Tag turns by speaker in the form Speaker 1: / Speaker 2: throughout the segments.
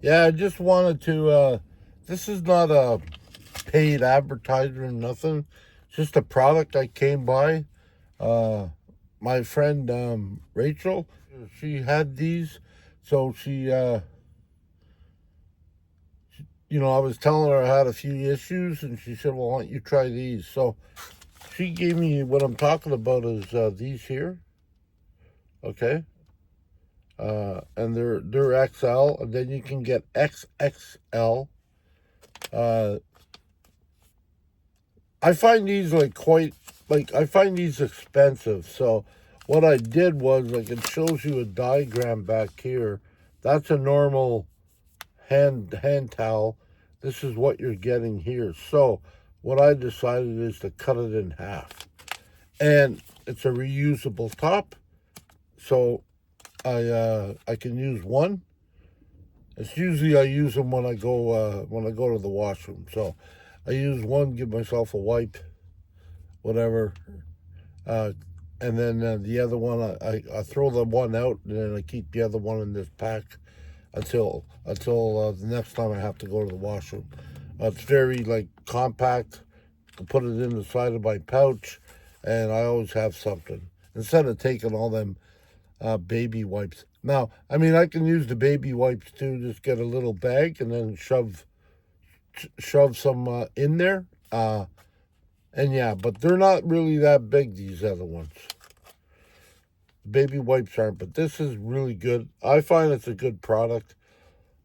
Speaker 1: Yeah, I just wanted to. This is not a paid advertisement, nothing. It's just a product I came by. Uh, my friend Rachel, she had these, so I was telling her I had a few issues, and she said, "Well, why don't you try these?" So she gave me what I'm talking about is these here, okay, and they're XL, and then you can get XXL. Uh, I find these I find these expensive. So what I did was like it shows you a diagram back here. That's a normal hand towel. This is what you're getting here. So what I decided is to cut it in half. And it's a reusable top. So I can use one. It's usually I use them when I go to the washroom. So I use one, give myself a wipe, whatever. Uh, and then the other one, I throw the one out, and then I keep the other one in this pack until the next time I have to go to the washroom. It's very like compact. I put it in the side of my pouch, and I always have something instead of taking all them baby wipes. Now, I mean, I can use the baby wipes too. Just get a little bag and then shove some in there. And yeah, but they're not really that big. These other ones. Baby wipes aren't, but this is really good. I find it's a good product.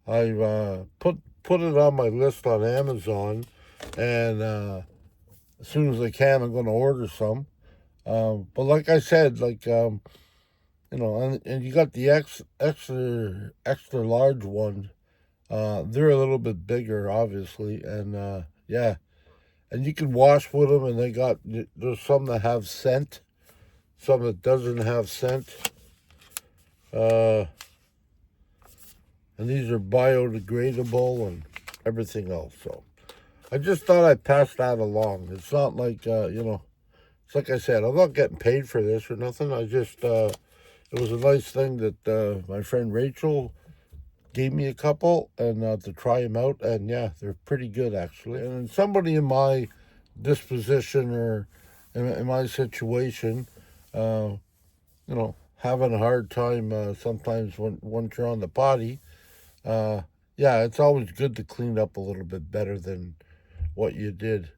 Speaker 1: I've put it on my list on Amazon, and as soon as I can, I'm going to order some. But like I said, and you got the extra large one. They're a little bit bigger, obviously, and yeah, and you can wash with them. And there's some that have scent, some that doesn't have scent. Uh, and these are biodegradable and everything else. So I just thought I'd pass that along. It's not like it's like I said, I'm not getting paid for this or nothing. It was a nice thing that my friend Rachel gave me a couple and to try them out, and yeah, they're pretty good actually. And somebody in my disposition or in my situation, uh, having a hard time sometimes when once you're on the potty. Uh, yeah, it's always good to clean up a little bit better than what you did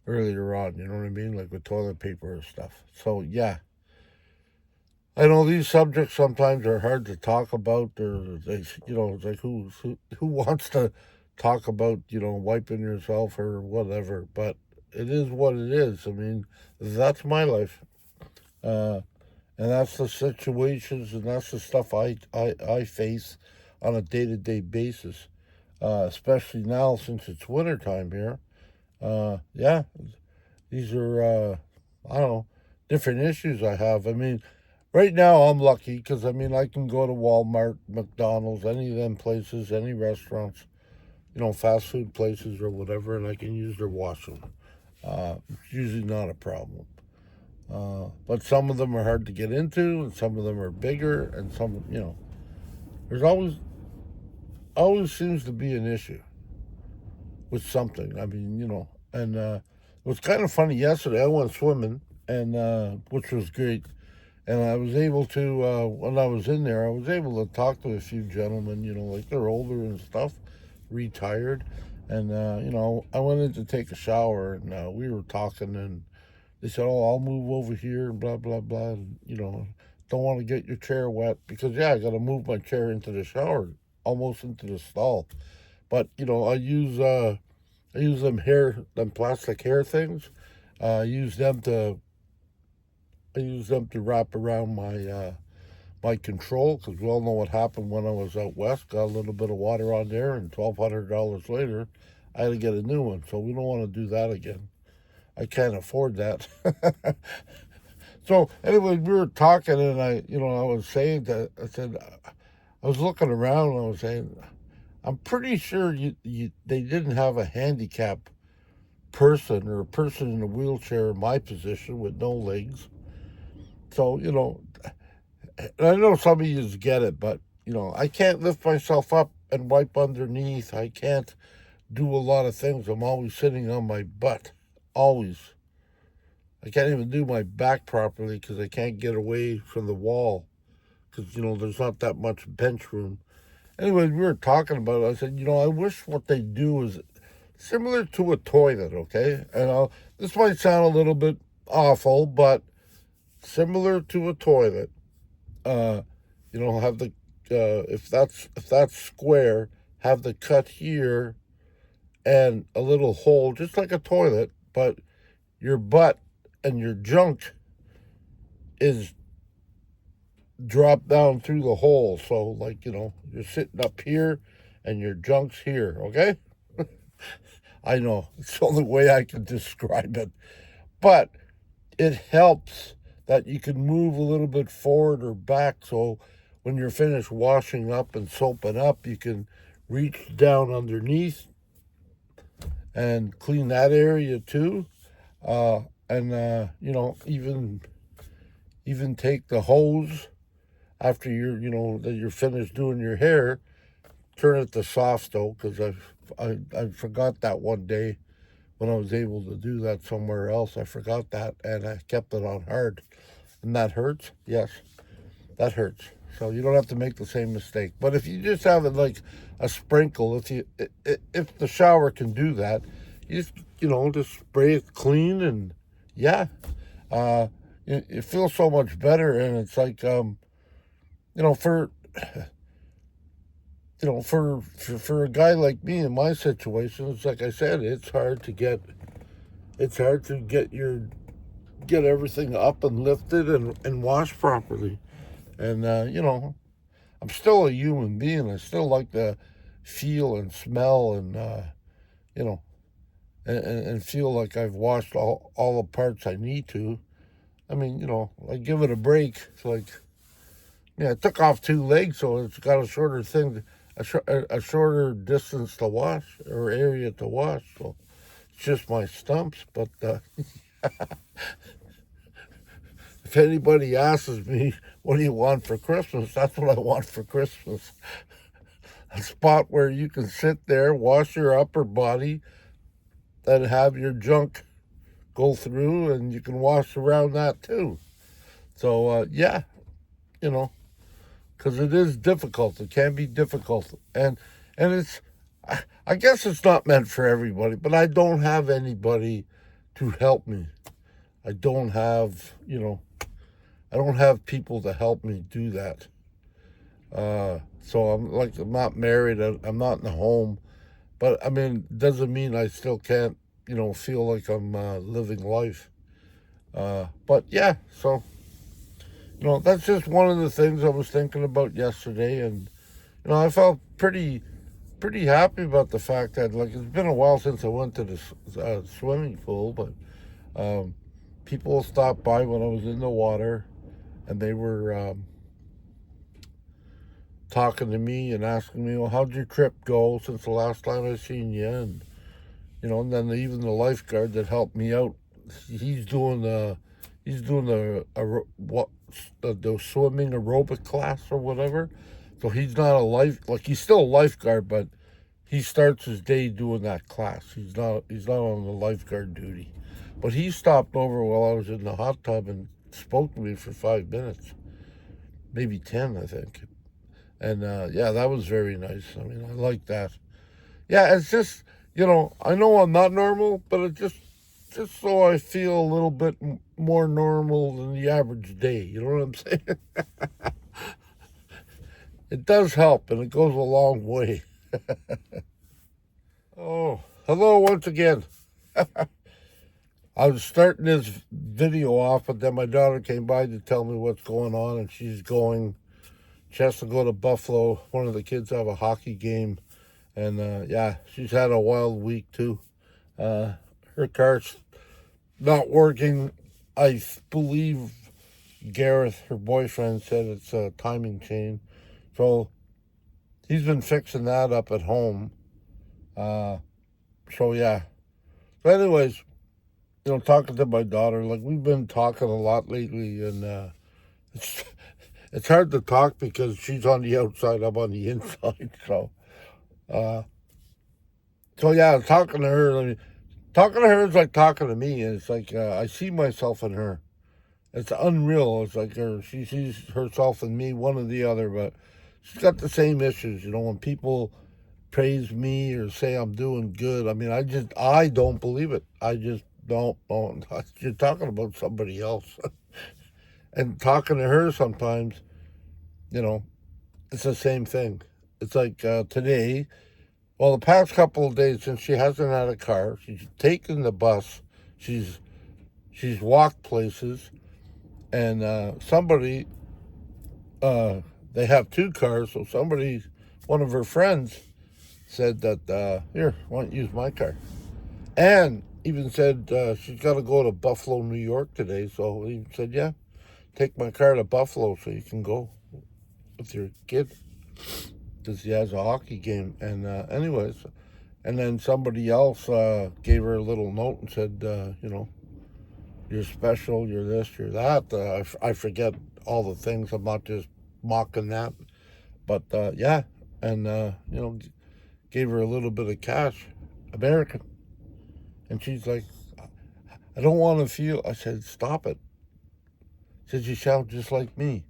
Speaker 1: earlier on. You know what I mean, like with toilet paper and stuff. So yeah, I know these subjects sometimes are hard to talk about. It's like who wants to talk about wiping yourself or whatever. But it is what it is. I mean, that's my life, uh, and that's the situations and that's the stuff I face on a day to day basis. Especially now since it's wintertime here. Yeah, these are I don't know, different issues I have. I mean, right now I'm lucky because I mean I can go to Walmart, McDonald's, any of them places, any restaurants, fast food places or whatever, and I can use their washroom. It's usually not a problem. But some of them are hard to get into, and some of them are bigger, and there's always seems to be an issue with something. I mean, and it was kind of funny yesterday. I went swimming, and which was great. And I was able to, when I was in there, I was able to talk to a few gentlemen. Like they're older and stuff, retired, and I went in to take a shower, and we were talking, and they said, "Oh, I'll move over here," and blah blah blah. And, don't want to get your chair wet because yeah, I got to move my chair into the shower, almost into the stall. But I use them plastic hair things. I use them to wrap around my control because we all know what happened when I was out west. Got a little bit of water on there, and $1,200 later, I had to get a new one. So we don't want to do that again. I can't afford that. So anyway, we were talking, and I was saying that I said I was looking around, and I was saying I'm pretty sure they didn't have a handicap person or a person in a wheelchair in my position with no legs. So, I know some of you get it, but I can't lift myself up and wipe underneath. I can't do a lot of things. I'm always sitting on my butt. Always. I can't even do my back properly because I can't get away from the wall because, there's not that much bench room. Anyway, we were talking about it. I said, I wish what they do is similar to a toilet, okay? And this might sound a little bit awful, but similar to a toilet. Have the if that's square, have the cut here and a little hole, just like a toilet, but your butt and your junk is dropped down through the hole. So, like, you're sitting up here and your junk's here, okay? I know, it's the only way I can describe it. But it helps that you can move a little bit forward or back. So when you're finished washing up and soaping up, you can reach down underneath and clean that area too. Even take the hose after you're finished doing your hair, turn it to soft though, because I forgot that one day when I was able to do that somewhere else. I forgot that and I kept it on hard. And that hurts? Yes, that hurts. So you don't have to make the same mistake. But if you just have it like a sprinkle, if the shower can do that, you just spray it clean and yeah, it feels so much better. And it's like for for a guy like me in my situation, it's like I said, it's hard to get get everything up and lifted and washed properly. And I'm still a human being. I still like to feel and smell and you know and feel like I've washed all the parts I need to. I mean, I give it a break. It's like, yeah, I took off 2 legs, so it's got a shorter thing, a shorter distance to wash or area to wash. So it's just my stumps. But if anybody asks me, what do you want for Christmas? That's what I want for Christmas. A spot where you can sit there, wash your upper body, and have your junk go through, and you can wash around that too. So, yeah, because it is difficult. It can be difficult. And it's, I guess it's not meant for everybody, but I don't have anybody to help me. I don't have, I don't have people to help me do that. So I'm not married. I'm not in a home, but I mean, doesn't mean I still can't, feel like I'm living life. But yeah, so that's just one of the things I was thinking about yesterday, and I felt pretty happy about the fact that like it's been a while since I went to the swimming pool, but people stopped by when I was in the water, and they were talking to me and asking me, "Well, how'd your trip go since the last time I seen you?" And and then even the lifeguard that helped me out, he's doing the swimming aerobic class or whatever. So he's not he's still a lifeguard, but he starts his day doing that class. He's not on the lifeguard duty. But he stopped over while I was in the hot tub and spoke to me for 5 minutes, maybe 10, I think. And yeah, that was very nice. I mean, I like that. Yeah, it's just I know I'm not normal, but it just so I feel a little bit more normal than the average day. You know what I'm saying? It does help, and it goes a long way. Oh, hello once again. I was starting this video off, but then my daughter came by to tell me what's going on, and she has to go to Buffalo. One of the kids have a hockey game, and yeah, she's had a wild week too. Her car's not working. I believe Gareth, her boyfriend, said it's a timing chain. So he's been fixing that up at home. So yeah. So anyways, talking to my daughter, like we've been talking a lot lately, and it's it's hard to talk because she's on the outside, I'm on the inside. Uh, so yeah, talking to her, I mean, talking to her is like talking to me. It's like I see myself in her. It's unreal. It's like she sees herself in me, one or the other, but she's got the same issues. You know, when people praise me or say I'm doing good, I mean, I don't believe it. I just don't. You're talking about somebody else. And talking to her sometimes, you know, it's the same thing. It's like today, well, the past couple of days since she hasn't had a car, she's taken the bus, she's she's walked places, and somebody, they have two cars, so somebody, one of her friends, said that here, why don't you use my car? And even said she's got to go to Buffalo, New York today, so he said, yeah, take my car to Buffalo so you can go with your kid because he has a hockey game. And anyways, and then somebody else gave her a little note and said, you know, you're special, you're this, you're that. I forget all the things. I'm not just mocking that. But yeah, and, you know, gave her a little bit of cash, American. And she's like, I don't want to feel. I said, stop it. She said, you sound just like me.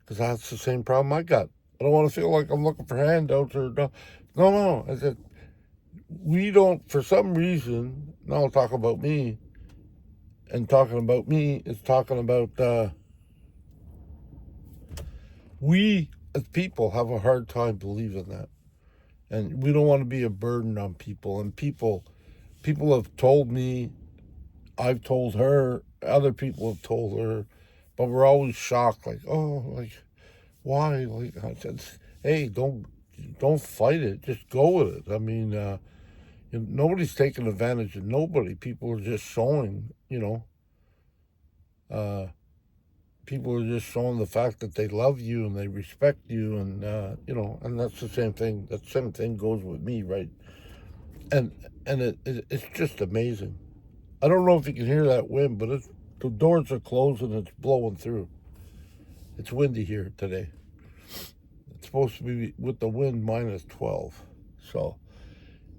Speaker 1: Because that's the same problem I got. I don't want to feel like I'm looking for handouts or no. No. I said, we don't, for some reason, now I'll talk about me, and talking about me is talking about we as people have a hard time believing that. And we don't want to be a burden on people. And people have told me, I've told her, other people have told her, but we're always shocked, like, oh, like, why? Like I said, hey, don't fight it. Just go with it. I mean, nobody's taking advantage of nobody. People are just showing, you know, people are just showing the fact that they love you and they respect you, and you know, and that's the same thing. That same thing goes with me, right? And it's just amazing. I don't know if you can hear that wind, but the doors are closed and it's blowing through. It's windy here today. It's supposed to be with the wind -12.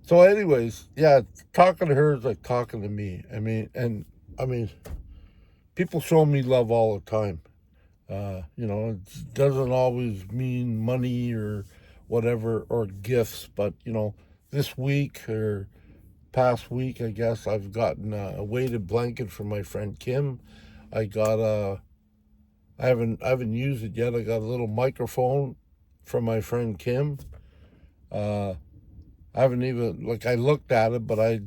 Speaker 1: So anyways, yeah, talking to her is like talking to me. I mean, people show me love all the time. You know, it doesn't always mean money or whatever or gifts, but you know, this week or past week, I guess I've gotten a weighted blanket from my friend Kim. I got I haven't used it yet. I got a little microphone from my friend Kim. Uh, I haven't even like I looked at it, but I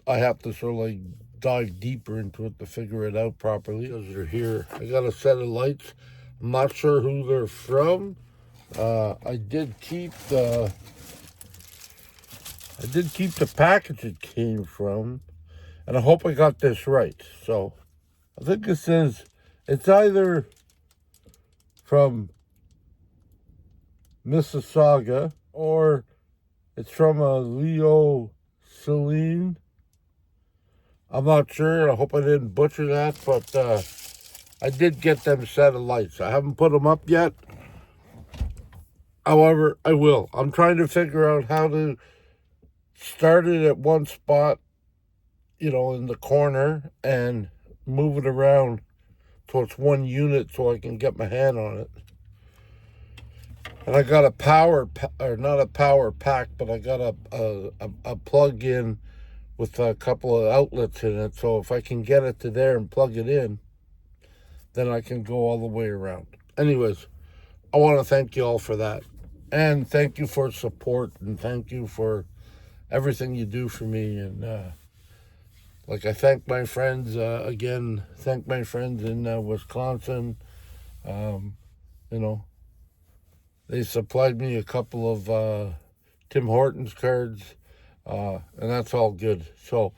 Speaker 1: have to sort of like dive deeper into it to figure it out properly. Because they're here, I got a set of lights. I'm not sure who they're from. I did keep the package it came from, and I hope I got this right. So I think it says it's either from Mississauga or it's from a Leo Celine. I'm not sure. I hope I didn't butcher that, but I did get them set of lights. I haven't put them up yet. However, I will. I'm trying to figure out how to start it at one spot, you know, in the corner, and move it around so it's one unit so I can get my hand on it. And I got a or not a power pack, but I got a plug-in with a couple of outlets in it. So if I can get it to there and plug it in, then I can go all the way around. Anyways, I want to thank you all for that. And thank you for support, and thank you for everything you do for me. And like I thank my friends again, thank my friends in Wisconsin. You know, they supplied me a couple of Tim Hortons cards, and that's all good. So,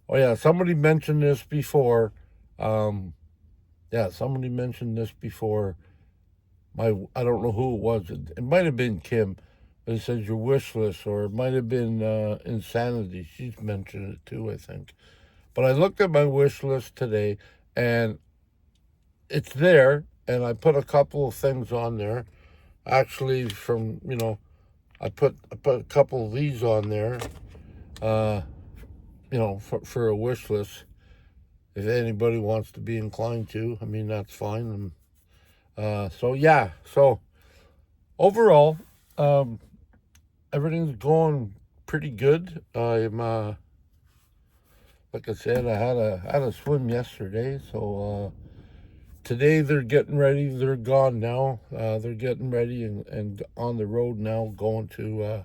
Speaker 1: oh yeah, somebody mentioned this before. Yeah, somebody mentioned this before. I don't know who it was. It might have been Kim, but it says your wish list, or it might have been Insanity. She's mentioned it too, I think. But I looked at my wish list today, and it's there. and I put a couple of things on there. Actually, from I put a couple of these on there. Uh, for a wish list. If anybody wants to be inclined to, I mean that's fine. And so yeah, so overall, um, everything's going pretty good. I'm like I said, I had a swim yesterday, so today they're getting ready. They're gone now. They're getting ready and on the road now, going to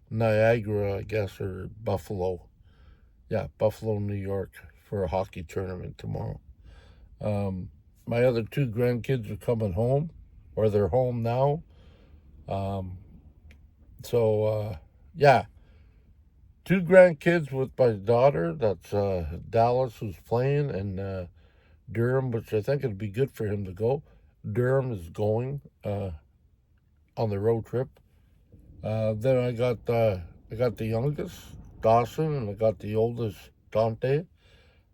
Speaker 1: Niagara, I guess, or Buffalo. Yeah, Buffalo, New York, for a hockey tournament tomorrow. Um, my other two grandkids are coming home, or they're home now. Um, so yeah, two grandkids with my daughter. That's Dallas, who's playing, and Durham, which I think it'd be good for him to go. Durham is going on the road trip. Then I got the youngest, Dawson, and I got the oldest, Dante.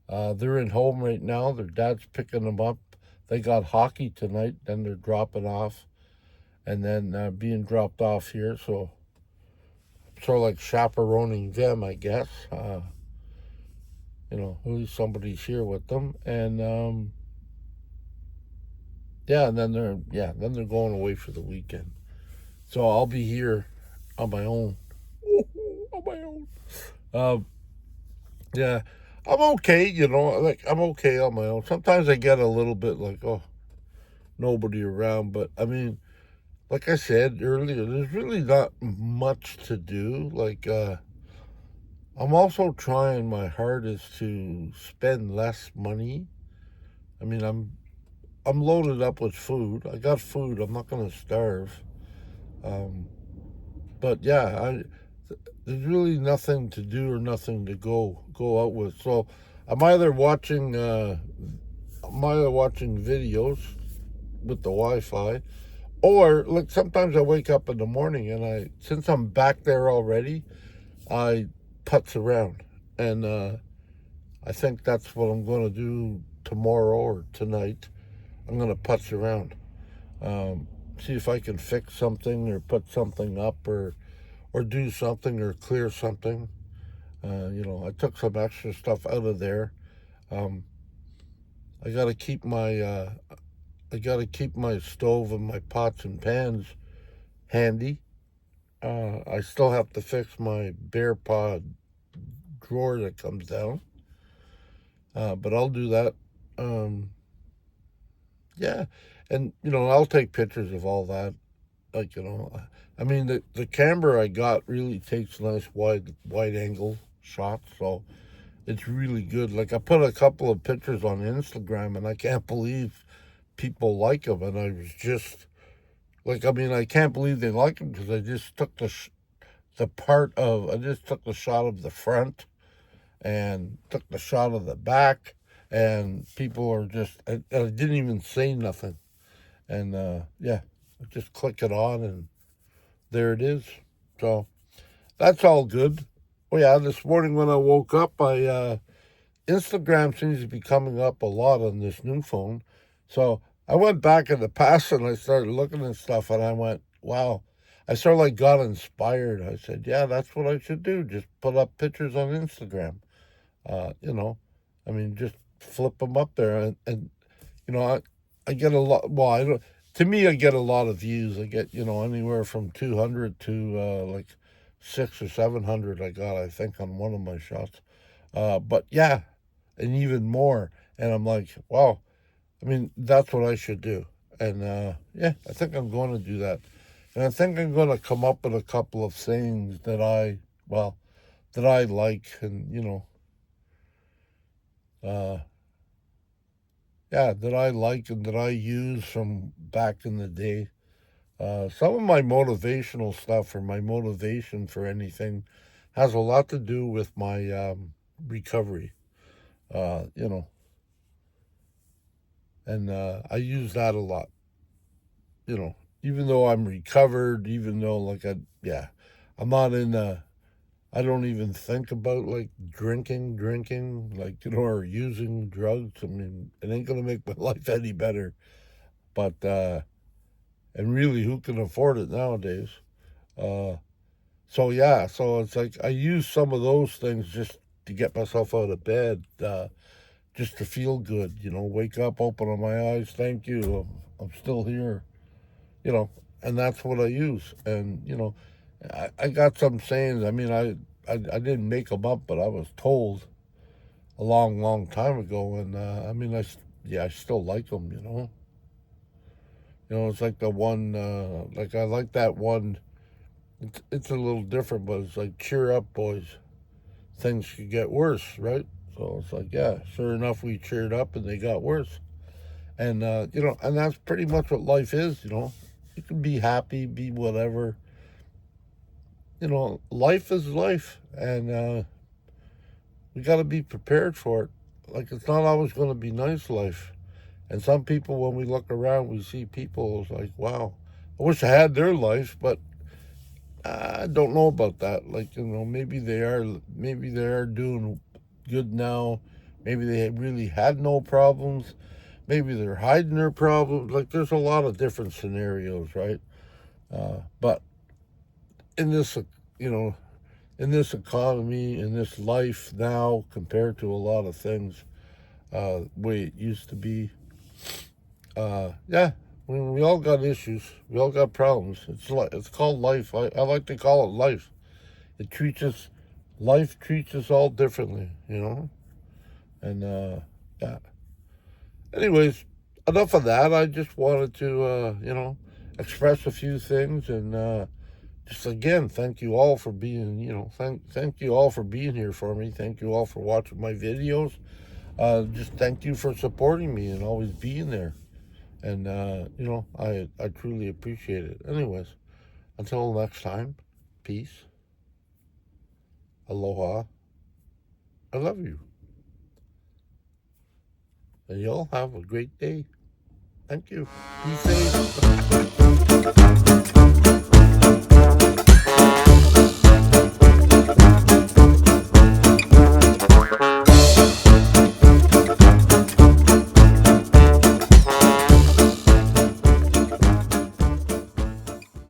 Speaker 1: They're in home right now. Their dad's picking them up. They got hockey tonight. Then they're dropping off, and then being dropped off here. So sort of like chaperoning them, I guess. Who's somebody's here with them, and yeah, and then they're going away for the weekend. So I'll be here on my own. On my own. Um, yeah, I'm okay. Like I'm okay on my own. Sometimes I get a little bit like, oh, nobody around, but I mean, like I said earlier, there's really not much to do. Like, I'm also trying my hardest to spend less money. I mean, I'm loaded up with food. I got food. I'm not gonna starve. Um, but yeah, there's really nothing to do or nothing to go out with. So I'm either watching videos with the Wi-Fi, or like sometimes I wake up in the morning and since I'm back there already, I putz around, and I think that's what I'm going to do tomorrow or tonight. I'm going to putz around, see if I can fix something or put something up or do something or clear something. I took some extra stuff out of there. Um, I got to keep my stove and my pots and pans handy. I still have to fix my bear pod drawer that comes down, but I'll do that. Um, yeah, and I'll take pictures of all that. Like I mean the camera I got really takes nice wide angle shots, so it's really good. Like I put a couple of pictures on Instagram, and I can't believe people like them. And I was just like, I mean, I can't believe they like them because I just took I just took the shot of the front and took the shot of the back, and people are just, I didn't even say nothing. And yeah, I just click it on, and there it is. So that's all good. Oh yeah, this morning when I woke up, Instagram seems to be coming up a lot on this new phone. So I went back in the past and I started looking at stuff, and I went, wow. I sort of like got inspired. I said, yeah, that's what I should do. Just put up pictures on Instagram. Uh, you know, I mean, just flip them up there, and I get a lot. Well, I don't. To me, I get a lot of views. I get anywhere from 200 to like 600 or 700. I got, I think, on one of my shots. But yeah, and even more. And I'm like, wow. I mean, that's what I should do. And yeah, I think I'm going to do that. And I think I'm going to come up with a couple of things that I like, and uh, yeah, that I like and that I use from back in the day. Some of my motivational stuff, or my motivation for anything, has a lot to do with my recovery. Uh, you know, and I use that a lot. You know, even though I'm recovered, even though yeah, I'm not in. I don't even think about like drinking, like or using drugs. I mean, it ain't gonna make my life any better. But and really, who can afford it nowadays? Uh, so yeah, so it's like I use some of those things just to get myself out of bed, just to feel good. Wake up, open up my eyes. Thank you. I'm still here. You know, and that's what I use. And I got some sayings. I mean, I didn't make them up, but I was told a long, long time ago. And I mean, I still like them. It's like the one. Like I like that one. It's a little different, but it's like cheer up, boys. Things could get worse, right? So it's like, yeah, sure enough, we cheered up and they got worse. And and that's pretty much what life is. You can be happy, be whatever. Life is life, and we got to be prepared for it. Like, it's not always going to be nice life. And some people, when we look around, we see people, it's like, wow, I wish I had their life, but I don't know about that. Like, maybe they are doing good now. Maybe they really had no problems. Maybe they're hiding their problems. Like, there's a lot of different scenarios, right? But in this, you know, in this economy, in this life now, compared to a lot of things, the way it used to be, yeah, we all got issues. We all got problems. It's called life. I like to call it life. Life treats us all differently. And yeah. Anyways, enough of that. I just wanted to, express a few things and just again thank you all for being, thank you all for being here for me. Thank you all for watching my videos. Just thank you for supporting me and always being there. And I truly appreciate it. Anyways, until next time, peace, aloha. I love you, and y'all have a great day. Thank you. Be safe.